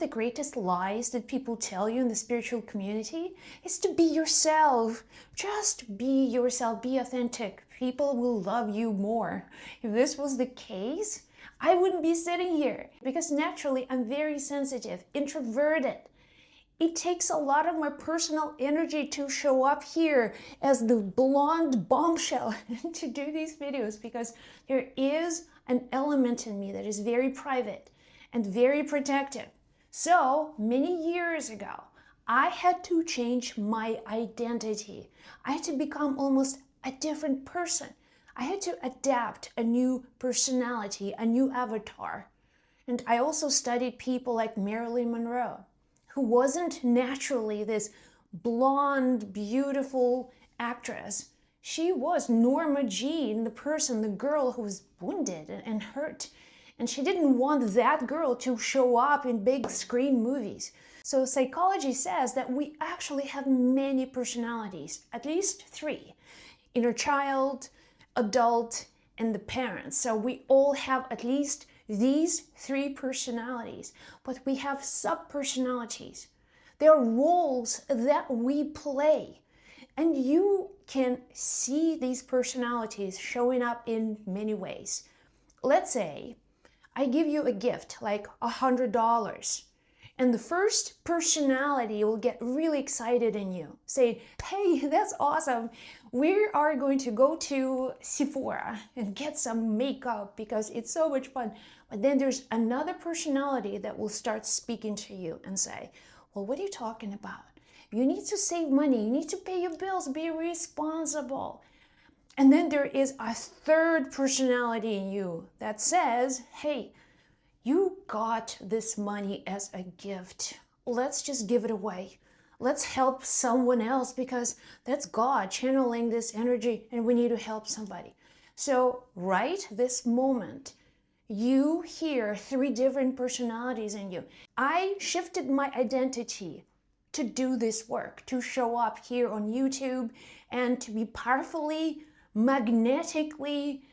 the greatest lies that people tell you in the spiritual community is to be yourself. Just be yourself, be authentic. People will love you more. If this was the case, I wouldn't be sitting here because naturally I'm very sensitive, introverted. It takes a lot of my personal energy to show up here as the blonde bombshell to do these videos because there is an element in me that is very private and very protective. So many years ago, I had to change my identity. I had to become almost a different person. I had to adapt a new personality, a new avatar. And I also studied people like Marilyn Monroe, who wasn't naturally this blonde, beautiful actress. She was Norma Jean, the person, the girl who was wounded and hurt. And she didn't want that girl to show up in big screen movies. So psychology says that we actually have many personalities, at least 3. Inner child, adult, and the parents. So we all have at least these 3 personalities, but we have subpersonalities. They are roles that we play. And you can see these personalities showing up in many ways. Let's say I give you a gift like $100, and the first personality will get really excited in you, saying, hey, that's awesome. We are going to go to Sephora and get some makeup because it's so much fun. But then there's another personality that will start speaking to you and say, well, what are you talking about? You need to save money. You need to pay your bills, be responsible. And then there is a third personality in you that says, hey, you got this money as a gift. Let's just give it away. Let's help someone else because that's God channeling this energy and we need to help somebody. So right this moment, you hear 3 different personalities in you. I shifted my identity to do this work, to show up here on YouTube and to be powerfully, magnetically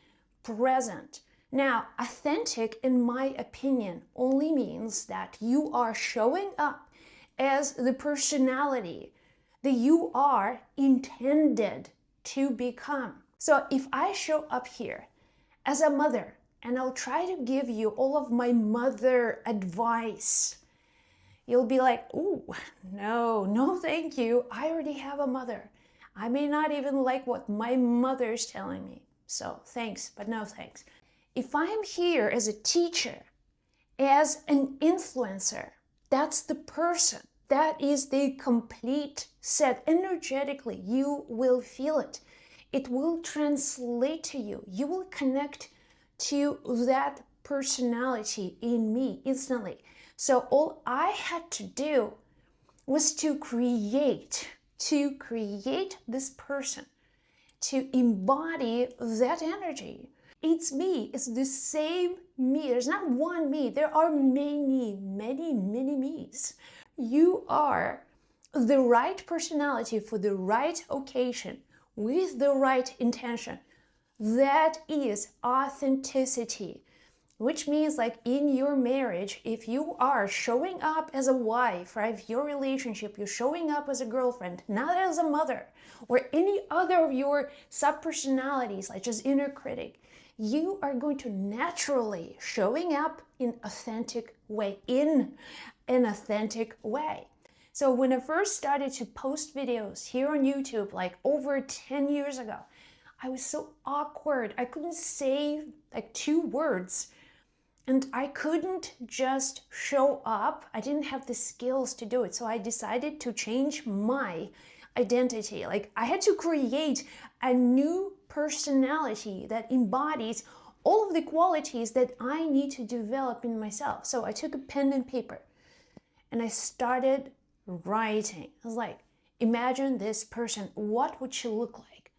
present. Now, authentic, in my opinion, only means that you are showing up as the personality that you are intended to become. So if I show up here as a mother and I'll try to give you all of my mother advice, you'll be like, oh, no, thank you. I already have a mother. I may not even like what my mother's telling me. So thanks, but no thanks. If I'm here as a teacher, as an influencer, that's the person. That is the complete set. Energetically, you will feel it. It will translate to you. You will connect to that personality in me instantly. So all I had to do was to create this person, to embody that energy. It's me. It's the same me. There's not one me. There are many me's. You are the right personality for the right occasion with the right intention. That is authenticity, which means like in your marriage, if you are showing up as a wife, right, your relationship, you're showing up as a girlfriend, not as a mother, or any other of your sub-personalities, like just inner critic, you are going to naturally showing up in an authentic way. So when I first started to post videos here on YouTube, like over 10 years ago, I was so awkward. I couldn't say like 2 words. And I couldn't just show up. I didn't have the skills to do it. So I decided to change my identity. Like I had to create a new personality that embodies all of the qualities that I need to develop in myself. So I took a pen and paper and I started writing. I was like, imagine this person. What would she look like?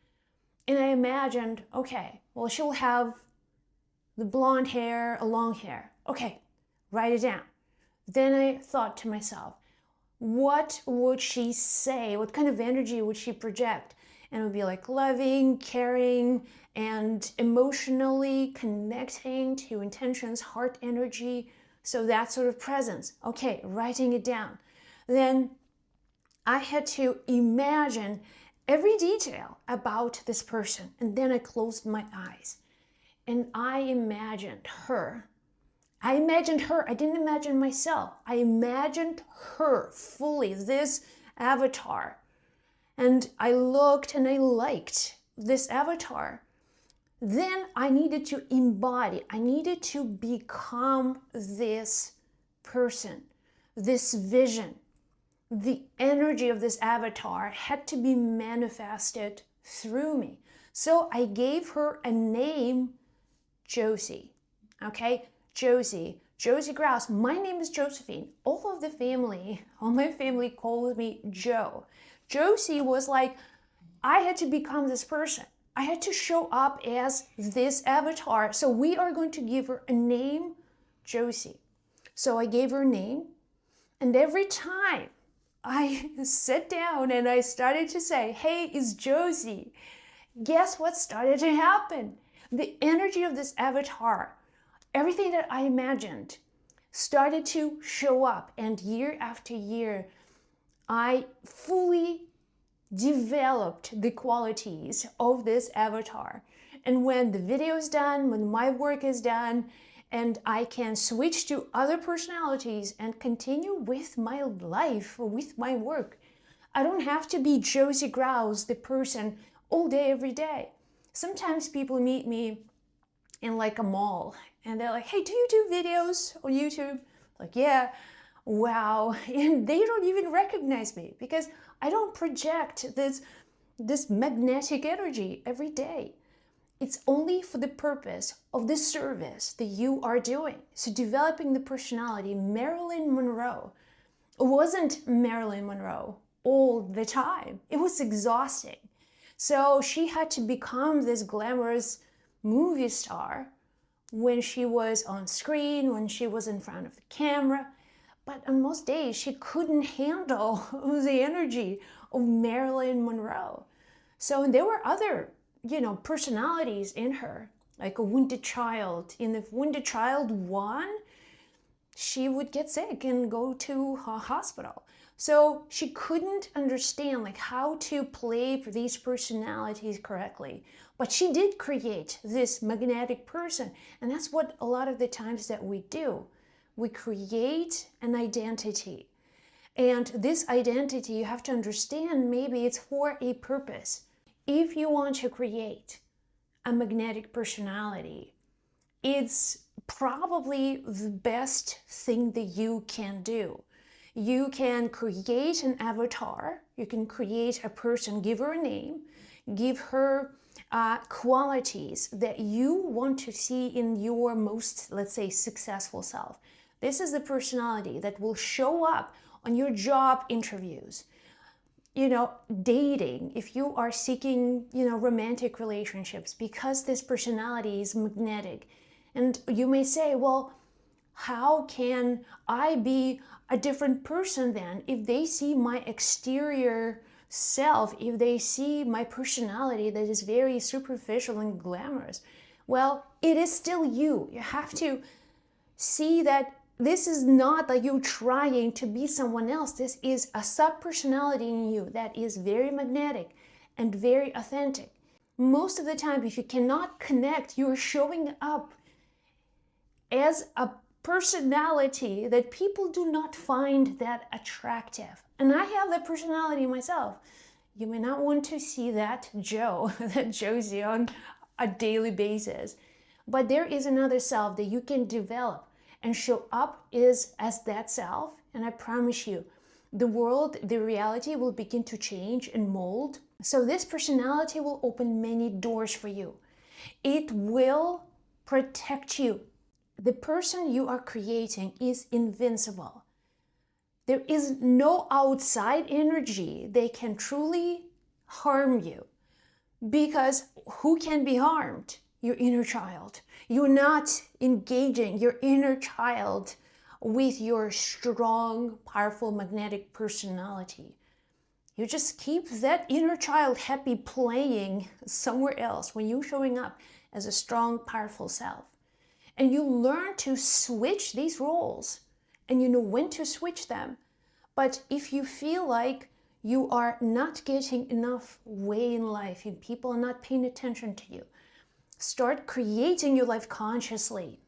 And I imagined, okay, well, she'll have the blonde hair, long hair. Okay, write it down. Then I thought to myself, what would she say? What kind of energy would she project? And it would be like loving, caring, and emotionally connecting to intentions, heart energy, So that sort of presence. Okay, writing it down. Then I had to imagine every detail about this person. And then I closed my eyes and I imagined her. I didn't imagine myself. I imagined her fully, this avatar. And I looked and I liked this avatar. Then I needed to embody, I needed to become this person, this vision. The energy of this avatar had to be manifested through me. So I gave her a name, Josie. Okay, Josie Grouse. My name is Josephine. All my family calls me Joe. Josie was like, I had to become this person. I had to show up as this avatar. So we are going to give her a name, Josie. So I gave her a name. And every time I sat down and I started to say, hey, it's Josie, guess what started to happen? The energy of this avatar, everything that I imagined, started to show up. And year after year, I fully developed the qualities of this avatar. And when the video is done, when my work is done, and I can switch to other personalities and continue with my life, with my work, I don't have to be Josie Grouse, the person, all day, every day. Sometimes people meet me in like a mall and they're like, hey, do you do videos on YouTube? Like, yeah. Wow. And they don't even recognize me because I don't project this magnetic energy every day. It's only for the purpose of the service that you are doing. So developing the personality, Marilyn Monroe wasn't Marilyn Monroe all the time. It was exhausting. So she had to become this glamorous movie star when she was on screen, when she was in front of the camera. But on most days, she couldn't handle the energy of Marilyn Monroe. So there were other, personalities in her, like a wounded child. And if wounded child won, she would get sick and go to a hospital. So she couldn't understand how to play for these personalities correctly. But she did create this magnetic person. And that's what a lot of the times that we do. We create an identity. And this identity, you have to understand, maybe it's for a purpose. If you want to create a magnetic personality, it's probably the best thing that you can do. You can create an avatar, you can create a person, give her a name, give her qualities that you want to see in your most, let's say, successful self. This is the personality that will show up on your job interviews. Dating, if you are seeking, romantic relationships, because this personality is magnetic. And you may say, well, how can I be a different person then if they see my exterior self, if they see my personality that is very superficial and glamorous? Well, it is still you. You have to see that this is not like you trying to be someone else. This is a subpersonality in you that is very magnetic and very authentic. Most of the time, if you cannot connect, you're showing up as a personality that people do not find that attractive. And I have that personality myself. You may not want to see that Josie on a daily basis, but there is another self that you can develop and show up as that self. And I promise you, the world, the reality will begin to change and mold. So this personality will open many doors for you. It will protect you. The person you are creating is invincible. There is no outside energy that can truly harm you, because who can be harmed? Your inner child. You're not engaging your inner child with your strong, powerful, magnetic personality. You just keep that inner child happy playing somewhere else when you're showing up as a strong, powerful self. And you learn to switch these roles, and you know when to switch them. But if you feel like you are not getting enough way in life, and people are not paying attention to you, start creating your life consciously.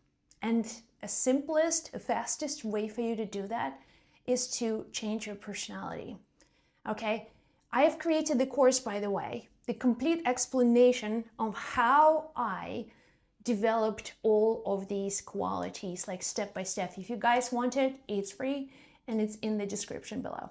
And the simplest, fastest way for you to do that is to change your personality. Okay? I have created the course, by the way, the complete explanation of how I developed all of these qualities, like step by step. If you guys want it, it's free and it's in the description below.